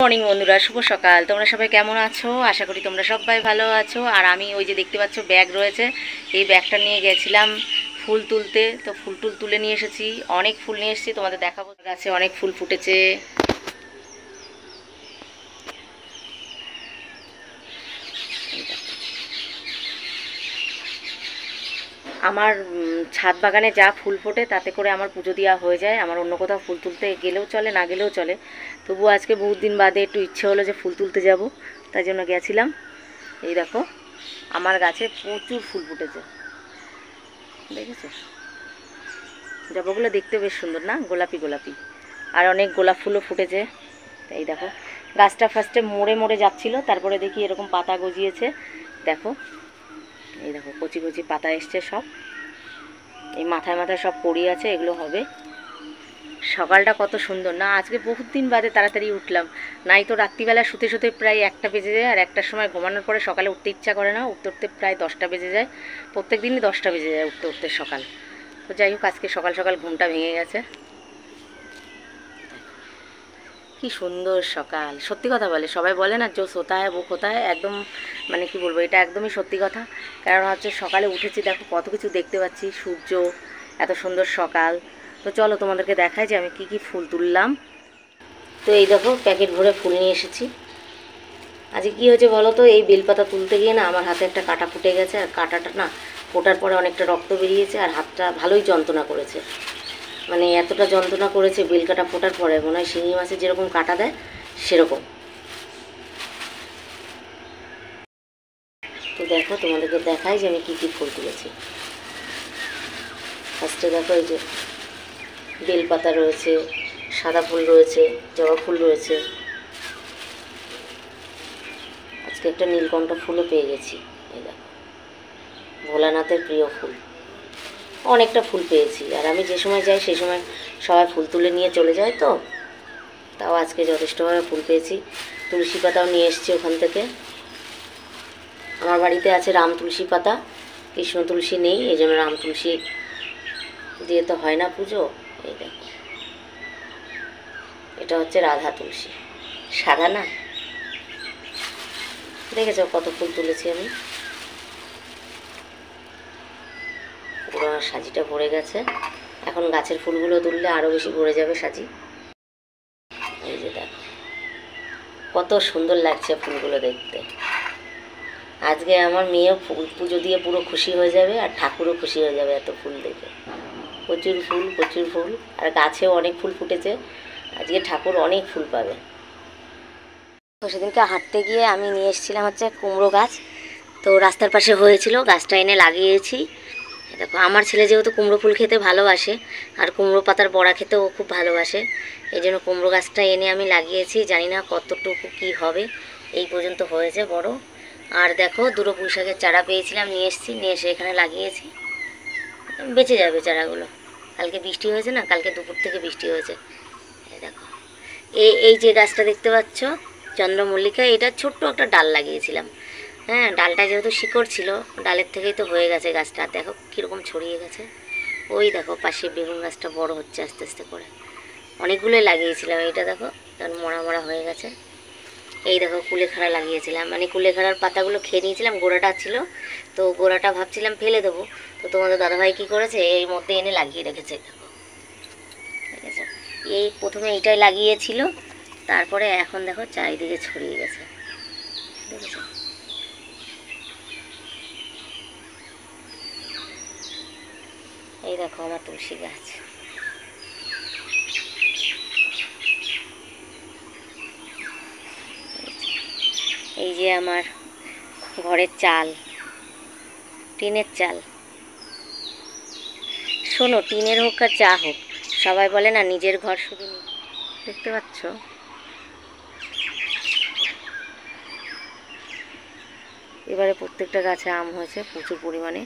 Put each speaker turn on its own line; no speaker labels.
Morning বন্ধুরা, শুভ সকাল। তোমরা সবাই কেমন আছো? আশা করি তোমরা সবাই ভালো আছো। আর আমি ওই যে দেখতে পাচ্ছ ব্যাগ রয়েছে, এই ব্যাগটা নিয়ে গেছিলাম ফুল তুলতে। তো ফুল তুলে নিয়ে এসেছি, অনেক ফুল নিয়ে এসেছি, তোমাদের দেখাবো। গাছে অনেক ফুল ফুটেছে। আমার ছাদ বাগানে যা ফুল ফোটে তাতে করে আমার পুজো দেওয়া হয়ে যায়। আমার অন্য কোথাও ফুল তুলতে গেলেও চলে, না গেলেও চলে। তবুও আজকে বহুত দিন বাদে একটু ইচ্ছে হলো যে ফুল তুলতে যাব, তাই জন্য গেছিলাম। এই দেখো আমার গাছে প্রচুর ফুল ফুটেছে, দেখেছো? জবাগুলো দেখতে বেশ সুন্দর না, গোলাপি গোলাপি। আর অনেক গোলাপ ফুলও ফুটেছে। এই দেখো গাছটা ফার্স্টে মরে মরে যাচ্ছিলো, তারপরে দেখি এরকম পাতা গজিয়েছে। দেখো এই দেখো কচি কচি পাতা এসছে সব, এই মাথায় মাথায় সব পড়ে আছে, এগুলো হবে। সকালটা কত সুন্দর না, আজকে বহুত দিন বাদে তাড়াতাড়ি উঠলাম। নাই তো রাত্রিবেলা শুতে শুতে প্রায় 1টা বেজে যায়, আর 1টার সময় ঘুমানোর পরে সকালে উঠতে ইচ্ছা করে না, উঠতে উঠতে প্রায় 10টা বেজে যায়। প্রত্যেক দিনই 10টা বেজে যায় উঠতে উঠতে সকাল। তো যাই হোক, আজকে সকাল সকাল ঘুমটা ভেঙে গেছে। কি সুন্দর সকাল, সত্যি কথা বলে সবাই বলে না, জো সোতা হয় বুক হতা হয়, একদম মানে কি বলবো, এটা একদমই সত্যি কথা। কারণ হচ্ছে সকালে উঠেছি, দেখো কত কিছু দেখতে পাচ্ছি, সূর্য, এত সুন্দর সকাল। তো চলো তোমাদেরকে দেখাই যে আমি কি ফুল তুললাম। তো এই দেখো প্যাকেট ভরে ফুল নিয়ে এসেছি। আজকে কী হয়েছে বলো তো, এই বেলপাতা তুলতে গিয়ে না আমার হাতে একটা কাঁটা ফুটে গেছে, আর কাঁটাটা না ফোটার পরে অনেকটা রক্ত বেরিয়েছে, আর হাতটা ভালোই যন্ত্রণা করেছে। মানে এতটা যন্ত্রণা করেছে বেল কাটা ফোটার পরে, মনে হয় শিঙি মাছে যেরকম কাটা দেয় সেরকম। তো দেখো তোমাদেরকে দেখাই যে আমি কী ফুল তুলেছি। ফার্স্টে দেখো এই যে বেলপাতা রয়েছে, সাদা ফুল রয়েছে, জবা ফুল রয়েছে। আজকে একটা নীলকণ্ঠ ফুলও পেয়ে গেছি। এই দেখো ভোলানাথের প্রিয় ফুল, অনেকটা ফুল পেয়েছি। আর আমি যে সময় যাই সেই সময় সবাই ফুল তুলে নিয়ে চলে যায়, তো তাও আজকে যথেষ্টভাবে ফুল পেয়েছি। তুলসী পাতাও নিয়ে এসেছি ওখান থেকে। আমার বাড়িতে আছে রাম তুলসী পাতা, কৃষ্ণ তুলসী নেই, এই জন্য রাম তুলসী দিয়ে তো হয় না পুজো। এই দেখো এটা হচ্ছে রাধা তুলসী, সাদা না, দেখেছো কত ফুল তুলেছি আমি। পুরো আমার সাজিটা ভরে গেছে। এখন গাছের ফুলগুলো তুললে আরও বেশি ভরে যাবে সাজি। এই যে দেখো কত সুন্দর লাগছে ফুলগুলো দেখতে। আজকে আমার মেয়েও ফুল পুজো দিয়ে পুরো খুশি হয়ে যাবে, আর ঠাকুরও খুশি হয়ে যাবে এত ফুল দেখে। প্রচুর ফুল প্রচুর ফুল, আর গাছেও অনেক ফুল ফুটেছে। আজকে ঠাকুর অনেক ফুল পাবে। তো সেদিনকে হাঁটতে গিয়ে আমি নিয়ে এসেছিলাম হচ্ছে কুমড়ো গাছ। তো রাস্তার পাশে হয়েছিল, গাছটা এনে লাগিয়েছি। দেখো আমার ছেলে যেহেতু কুমড়ো ফুল খেতে ভালোবাসে, আর কুমড়ো পাতার বড়া খেতেও খুব ভালোবাসে, এই জন্য কুমড়ো গাছটা এনে আমি লাগিয়েছি। জানি না কতটুকু কি হবে, এই পর্যন্ত হয়েছে বড়। আর দেখো দুটো পুঁই শাকের চারা পেয়েছিলাম, নিয়ে এসেছি, নিয়ে এসে এখানে লাগিয়েছি। বেঁচে যাবে চারাগুলো, কালকে বৃষ্টি হয়েছে না, কালকে দুপুর থেকে বৃষ্টি হয়েছে। এই দেখো এই যে গাছটা দেখতে পাচ্ছ চন্দ্রমল্লিকা, এটা ছোট্ট একটা ডাল লাগিয়েছিলাম। হ্যাঁ, ডালটা যেহেতু শিকড় ছিল, ডালের থেকেই তো হয়ে গেছে গাছটা। দেখো কীরকম ছড়িয়ে গেছে। ওই দেখো পাশে বেগুন গাছটা বড় হচ্ছে আস্তে আস্তে করে, অনেকগুলোই লাগিয়েছিলাম। এইটা দেখো কারণ মরা মরা হয়ে গেছে। এই দেখো কুলেখাড়া লাগিয়েছিলাম, মানে কুলেখাড়ার পাতাগুলো খেয়ে নিয়েছিলাম, গোড়াটা ছিল, তো গোড়াটা ভাবছিলাম ফেলে দেবো। তো তোমাদের দাদাভাই কী করেছে, এই মধ্যে এনে লাগিয়ে রেখেছে। দেখো ঠিক আছে, এই প্রথমে এইটাই লাগিয়েছিল, তারপরে এখন দেখো চারিদিকে ছড়িয়ে গেছে, দেখেছো? এই দেখো আমার তুলসী গাছ। এই যে আমার ঘরের চাল, টিনের চাল। শোনো, টিনের হোক আর যা হোক, সবাই বলে না নিজের ঘর শুধু। দেখতে পাচ্ছ এবারে প্রত্যেকটা গাছে আম হয়েছে প্রচুর পরিমাণে।